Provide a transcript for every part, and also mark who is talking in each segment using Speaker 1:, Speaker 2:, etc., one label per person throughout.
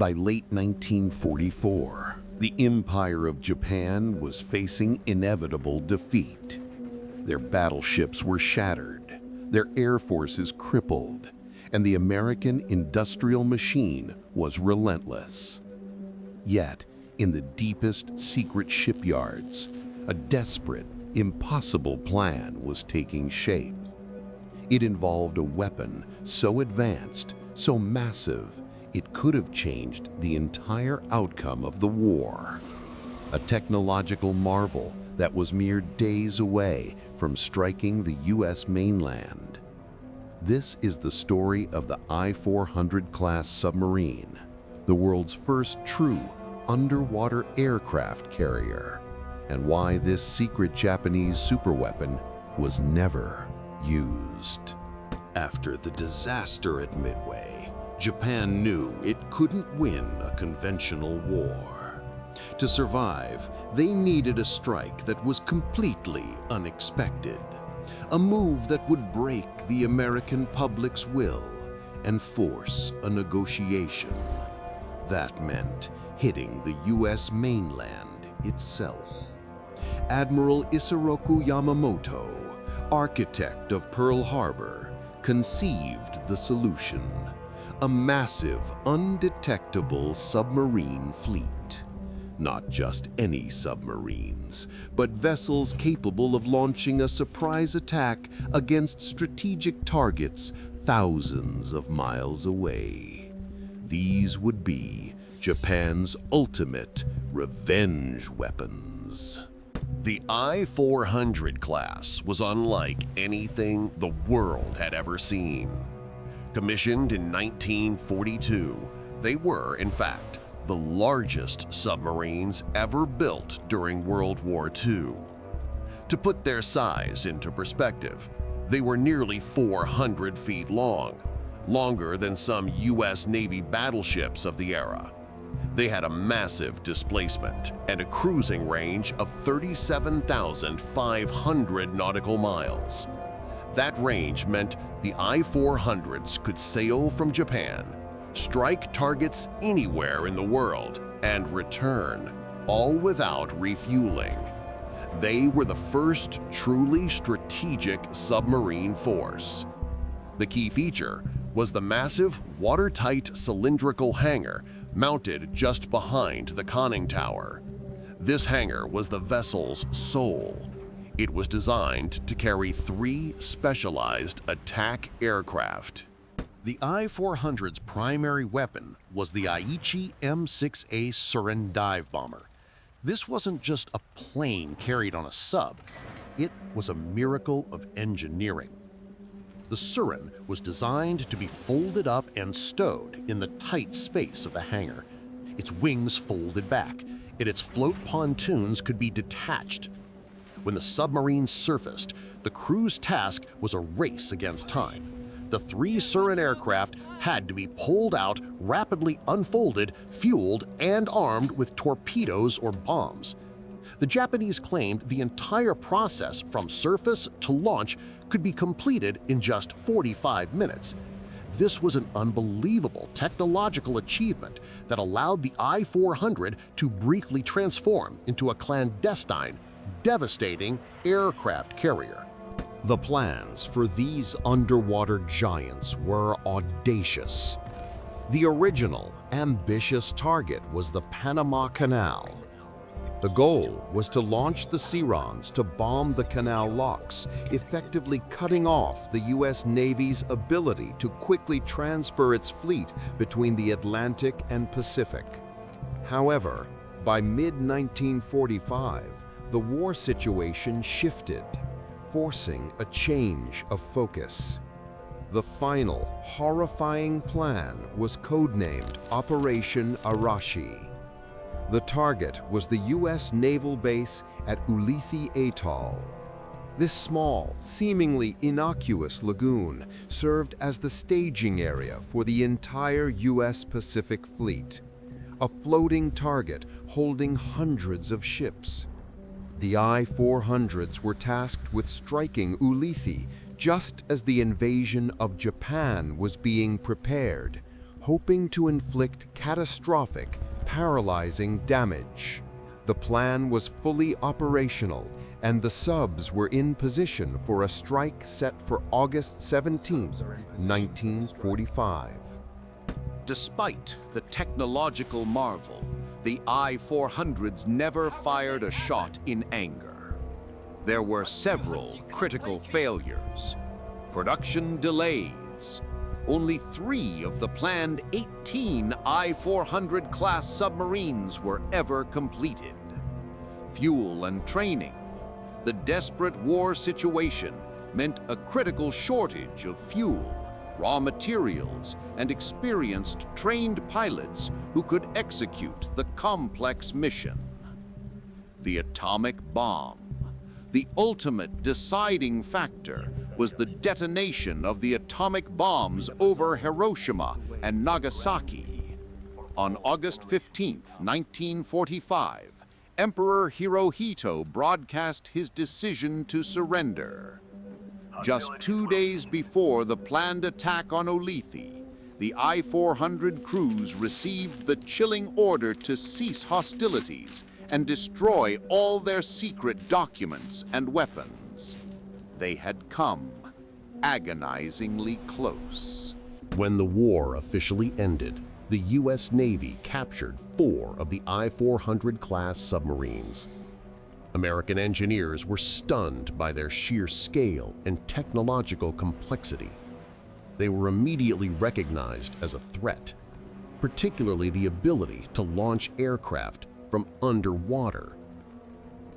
Speaker 1: By late 1944, the Empire of Japan was facing inevitable defeat. Their battleships were shattered, their air forces crippled, and the American industrial machine was relentless. Yet, in the deepest secret shipyards, a desperate, impossible plan was taking shape. It involved a weapon so advanced, so massive, it could have changed the entire outcome of the war. A technological marvel that was mere days away from striking the U.S. mainland. This is the story of the I-400 class submarine, the world's first true underwater aircraft carrier, and why this secret Japanese superweapon was never used. After the disaster at Midway, Japan knew it couldn't win a conventional war. To survive, they needed a strike that was completely unexpected, a move that would break the American public's will and force a negotiation. That meant hitting the U.S. mainland itself. Admiral Isoroku Yamamoto, architect of Pearl Harbor, conceived the solution: a massive, undetectable submarine fleet. Not just any submarines, but vessels capable of launching a surprise attack against strategic targets thousands of miles away. These would be Japan's ultimate revenge weapons.
Speaker 2: The I-400 class was unlike anything the world had ever seen. Commissioned in 1942, they were, in fact, the largest submarines ever built during World War II. To put their size into perspective, they were nearly 400 feet long, longer than some U.S. Navy battleships of the era. They had a massive displacement and a cruising range of 37,500 nautical miles. That range meant the I-400s could sail from Japan, strike targets anywhere in the world, and return, all without refueling. They were the first truly strategic submarine force. The key feature was the massive, watertight cylindrical hangar mounted just behind the conning tower. This hangar was the vessel's soul. It was designed to carry 3 specialized attack aircraft. The I-400's primary weapon was the Aichi M6A Surin dive bomber. This wasn't just a plane carried on a sub, it was a miracle of engineering. The Surin was designed to be folded up and stowed in the tight space of the hangar. Its wings folded back, and its float pontoons could be detached. When the submarine surfaced, the crew's task was a race against time. The 3 Surin aircraft had to be pulled out, rapidly unfolded, fueled, and armed with torpedoes or bombs. The Japanese claimed the entire process from surface to launch could be completed in just 45 minutes. This was an unbelievable technological achievement that allowed the I-400 to briefly transform into a clandestine, devastating aircraft carrier. The plans for these underwater giants were audacious. The original, ambitious target was the Panama Canal. The goal was to launch the Sirens to bomb the canal locks, effectively cutting off the U.S. Navy's ability to quickly transfer its fleet between the Atlantic and Pacific. However, by mid-1945, the war situation shifted, forcing a change of focus. The final, horrifying plan was codenamed Operation Arashi. The target was the U.S. naval base at Ulithi Atoll. This small, seemingly innocuous lagoon served as the staging area for the entire U.S. Pacific Fleet, a floating target holding hundreds of ships. The I-400s were tasked with striking Ulithi just as the invasion of Japan was being prepared,
Speaker 3: hoping to inflict catastrophic, paralyzing damage. The plan was fully operational, and the subs were in position for a strike set for August 17, 1945.
Speaker 4: Despite the technological marvel, the I-400s never fired a shot in anger. There were several critical failures, production delays. Only 3 of the planned 18 I-400 class submarines were ever completed. Fuel and training. The desperate war situation meant a critical shortage of fuel, raw materials, and experienced trained pilots who could execute the complex mission. The atomic bomb. The ultimate deciding factor was the detonation of the atomic bombs over Hiroshima and Nagasaki. On August 15, 1945, Emperor Hirohito broadcast his decision to surrender. Just 2 days before the planned attack on Ulithi, the I-400 crews received the chilling order to cease hostilities and destroy all their secret documents and weapons. They had come agonizingly close.
Speaker 2: When the war officially ended, the U.S. Navy captured 4 of the I-400 class submarines. American engineers were stunned by their sheer scale and technological complexity. They were immediately recognized as a threat, particularly the ability to launch aircraft from underwater.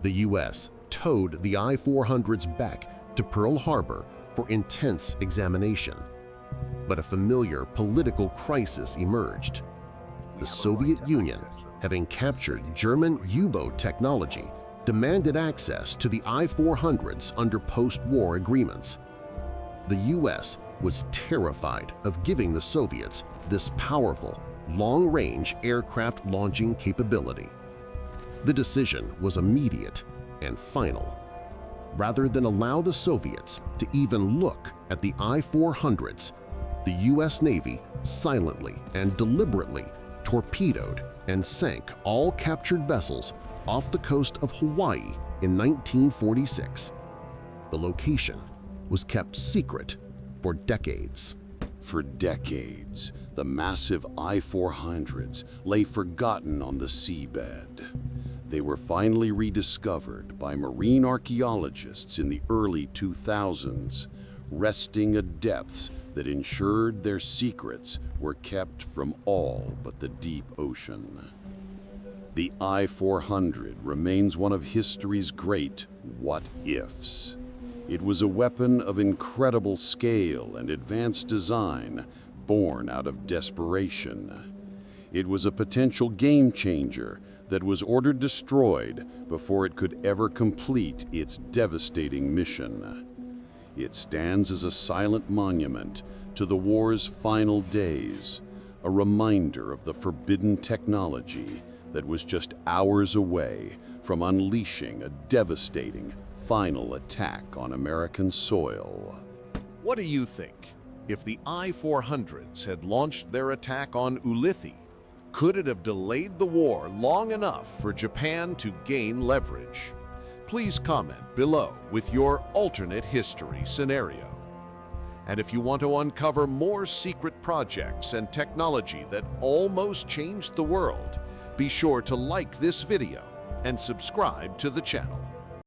Speaker 2: The U.S. towed the I-400s back to Pearl Harbor for intense examination. But a familiar political crisis emerged. The Soviet Union, having captured German U-boat technology, demanded access to the I-400s under post-war agreements. The U.S. was terrified of giving the Soviets this powerful, long-range aircraft launching capability. The decision was immediate and final. Rather than allow the Soviets to even look at the I-400s, the U.S. Navy silently and deliberately torpedoed and sank all captured vessels off the coast of Hawaii in 1946. The location was kept secret for decades.
Speaker 1: For decades, the massive I-400s lay forgotten on the seabed. They were finally rediscovered by marine archaeologists in the early 2000s, resting at depths that ensured their secrets were kept from all but the deep ocean. The I-400 remains one of history's great what-ifs. It was a weapon of incredible scale and advanced design, born out of desperation. It was a potential game-changer that was ordered destroyed before it could ever complete its devastating mission. It stands as a silent monument to the war's final days, a reminder of the forbidden technology that was just hours away from unleashing a devastating final attack on American soil.
Speaker 5: What do you think? If the I-400s had launched their attack on Ulithi, could it have delayed the war long enough for Japan to gain leverage? Please comment below with your alternate history scenario. And if you want to uncover more secret projects and technology that almost changed the world, be sure to like this video and subscribe to the channel.